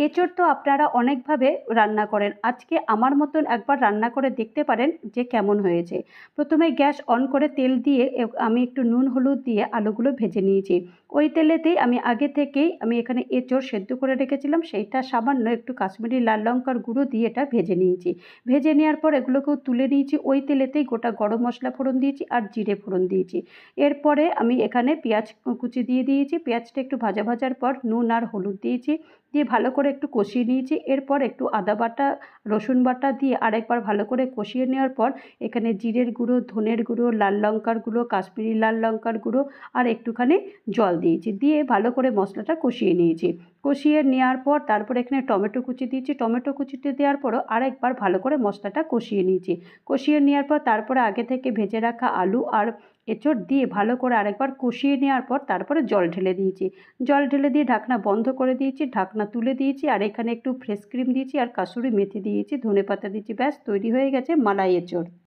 এঁচোড় তো আপনারা অনেকভাবে রান্না করেন। আজকে আমার মতন একবার রান্না করে দেখতে পারেন যে কেমন হয়েছে। প্রথমে গ্যাস অন করে তেল দিয়ে আমি একটু নুন হলুদ দিয়ে আলুগুলো ভেজে নিয়েছি। ওই তেলেতেই আমি আগে থেকেই এখানে এঁচোড় সেদ্ধ করে রেখেছিলাম, সেইটা সামান্য একটু কাশ্মীরি লাল লঙ্কার গুঁড়ো দিয়ে এটা ভেজে নিয়েছি। ভেজে নেওয়ার পর এগুলোকেও তুলে নিয়েছি। ওই তেলেতেই গোটা গরম মশলা ফোড়ন দিয়েছি আর জিরে ফোড়ন দিয়েছি। এরপরে আমি এখানে পেঁয়াজ কুচি দিয়ে দিয়েছি। পেঁয়াজটা একটু ভাজা ভাজার পর নুন আর হলুদ দিয়েছি, দিয়ে ভালো করে একটু কষিয়ে নিয়েছি। এরপর একটু আদা বাটা রসুন বাটা দিয়ে আরেকবার ভালো করে কষিয়ে নেওয়ার পর এখানে জিরের গুঁড়ো, ধনের গুঁড়ো, লাল লঙ্কার গুঁড়ো, কাশ্মীরি লাল লঙ্কার গুঁড়ো আর একটুখানি জল দিয়েছি, দিয়ে ভালো করে মশলাটা কষিয়ে নিয়েছি। কষিয়ে নেওয়ার পর তারপর এখানে টমেটো কুচি দিয়েছি। টমেটো কুচিটা দেওয়ার পরও আরেকবার ভালো করে মশলাটা কষিয়ে নিয়েছি। কষিয়ে নেওয়ার পর তারপরে আগে থেকে ভেজে রাখা আলু আর এঁচোড় দিয়ে ভালো করে আরেকবার কষিয়ে নেওয়ার পর তারপরে জল ঢেলে দিয়েছি। জল ঢেলে দিয়ে ঢাকনা বন্ধ করে দিয়েছি, ঢাকনা তুলে দিয়েছি আর এখানে একটু ফ্রেশ ক্রিম দিয়েছি আর কাসুরি মেথি দিয়েছি, ধনেপাতা দিয়েছি। ব্যাস তৈরি হয়ে গেছে মালাই এঁচোড়।